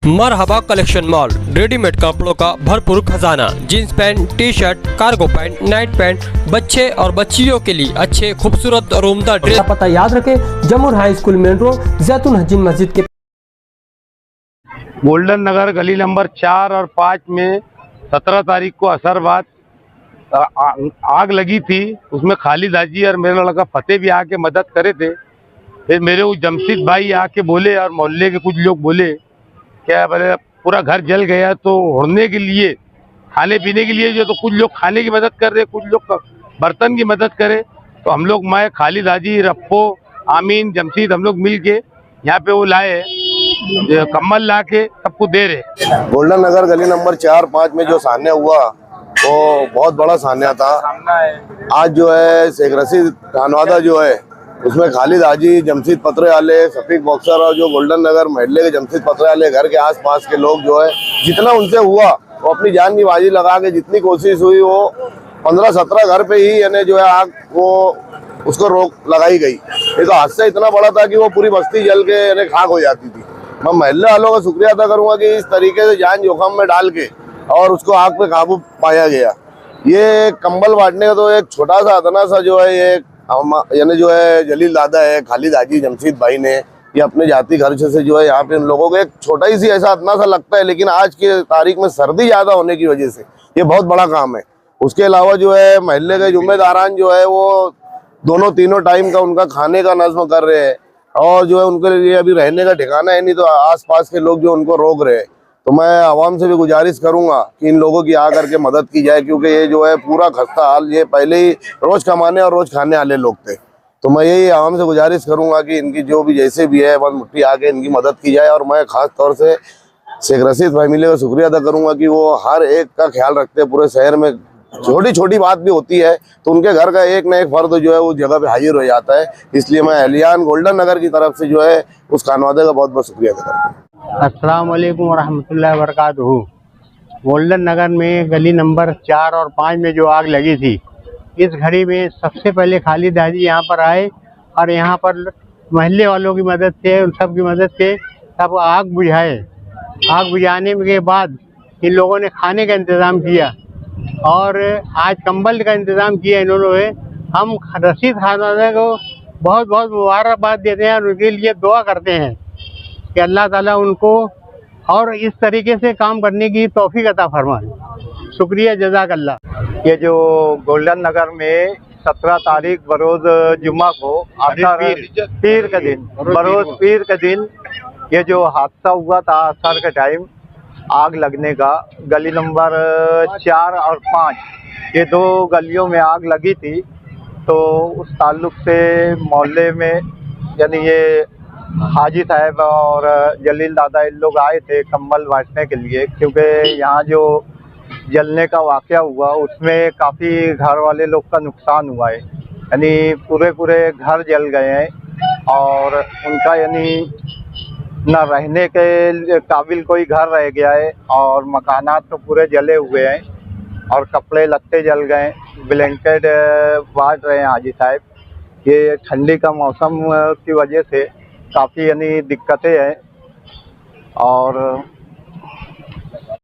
मरहबा collection mall, readymade कपड़ों का भरपूर खजाना, jeans pant, T shirt, cargo pant, night pant, बच्चे और बच्चियों के लिए अच्छे खूबसूरत और उम्दा ड्रेस। पता याद रखें, जमुर हाई स्कूल मेन रोड, जैतून हजीन मस्जिद के गोल्डन नगर गली नंबर 4 और 5 में 17 तारीख को असर बाद आग लगी थी। उसमें खालिद हाजी और मेरा लड़का फतेह भी आके मदद करे थे। फिर मेरे वो जमशीद भाई आके बोले और मोहल्ले के कुछ लोग बोले क्या बोले पूरा घर जल गया, तो उड़ने के लिए खाने पीने के लिए जो, तो कुछ लोग खाने की मदद कर रहे, कुछ लोग बर्तन की मदद करे। तो हम लोग, मैं, खालिद हाजी, रप्पो, आमीन, जमशीद, हम लोग मिल के यहाँ पे वो लाए, कम्बल ला के सबको दे रहे। गोल्डन नगर गली नंबर 4-5 में जो सान्या हुआ वो बहुत बड़ा सान्या था। आज जो है शेख रशीद खानवादा जो है उसमें खालिद हाजी, जमशीद पत्रे वाले, शफीक बॉक्सर और जो गोल्डन नगर महल्ले के जमशीद पत्रे वाले घर के आसपास के लोग जो है जितना उनसे हुआ वो अपनी जान की बाजी लगा के जितनी कोशिश हुई वो 15-17 घर पे ही यानी जो है आग वो उसको रोक लगाई गई। ये तो हादसा इतना बड़ा था कि वो पूरी बस्ती जल के यानी खाक हो जाती थी। मैं महल्ले वालों का शुक्रिया अदा करूंगा कि इस तरीके से जान जोखिम में डाल के और उसको आग पे काबू पाया गया। ये कंबल बांटने का तो एक छोटा सा अदना सा जो है ये यानी जो है जलील दादा है, खालिद हाजी, जमशीद भाई ने ये अपने जाति खर्च से जो है यहाँ पे उन लोगों को एक छोटा ही सी ऐसा अदना सा लगता है, लेकिन आज के तारीख में सर्दी ज्यादा होने की वजह से ये बहुत बड़ा काम है। उसके अलावा जो है महल्ले के जुम्मेदारान जो है वो दोनों तीनों टाइम का उनका खाने का नज़्म कर रहे हैं और जो है उनके लिए अभी रहने का ठिकाना है नहीं, तो आसपास के लोग जो उनको रोक रहे हैं। तो मैं आवाम से भी गुजारिश करूंगा कि इन लोगों की आकर के मदद की जाए, क्योंकि ये जो है पूरा खस्ता हाल, ये पहले ही रोज कमाने और रोज खाने वाले लोग थे। तो मैं यही आवाम से गुजारिश करूंगा कि इनकी जो भी जैसे भी है बस मुट्ठी आके इनकी मदद की जाए। और मैं खास तौर से शेख रशीद फैमिली का शुक्रिया अदा करूंगा कि वो हर एक का ख्याल रखते हैं। पूरे शहर में छोटी छोटी बात भी होती है तो उनके घर का एक न एक फर्द जो है वो जगह पे हाजिर हो जाता है। इसलिए मैं एहलियान गोल्डन नगर की तरफ से जो है उस खानवादे का बहुत बहुत शुक्रिया अदा करता हूँ। अस्सलाम वालेकुम वरहमतुल्लाहि वबरकातुहू। गोल्डन नगर में गली नंबर 4 और 5 में जो आग लगी थी, इस घड़ी में सबसे पहले खालिद हाजी यहाँ पर आए और यहाँ पर महल्ले वालों की मदद से, उन सब की मदद से सब आग बुझाए। आग बुझाने के बाद इन लोगों ने खाने का इंतज़ाम किया और आज कंबल का इंतज़ाम किया इन्होंने। हम रशीद खानवादा को बहुत बहुत मुबारकबाद देते हैं और उनके लिए दुआ करते हैं कि अल्लाह ताला उनको और इस तरीके से काम करने की तौफीक अता फरमाए। शुक्रिया, जज़ाकल्लाह। ये जो गोल्डन नगर में 17 तारीख बरोज जुम्मा को पीर का दिन, बरोज पीर का दिन ये जो हादसा हुआ था असर के टाइम आग लगने का, गली नंबर 4 और 5 ये दो गलियों में आग लगी थी। तो उस ताल्लुक से मोहल्ले में यानी ये हाजी साहब और जलील दादा इन लोग आए थे कंबल बांटने के लिए, क्योंकि यहाँ जो जलने का वाक़या हुआ उसमें काफ़ी घर वाले लोग का नुकसान हुआ है, यानी पूरे घर जल गए हैं और उनका यानी न रहने के काबिल कोई घर रह गया है और मकानात तो पूरे जले हुए हैं और कपड़े लत्ते जल गए। ब्लैंकेट बांट रहे हैं हाजी साहब। ये ठंडी का मौसम की वजह से काफ़ी यानी दिक्कतें हैं और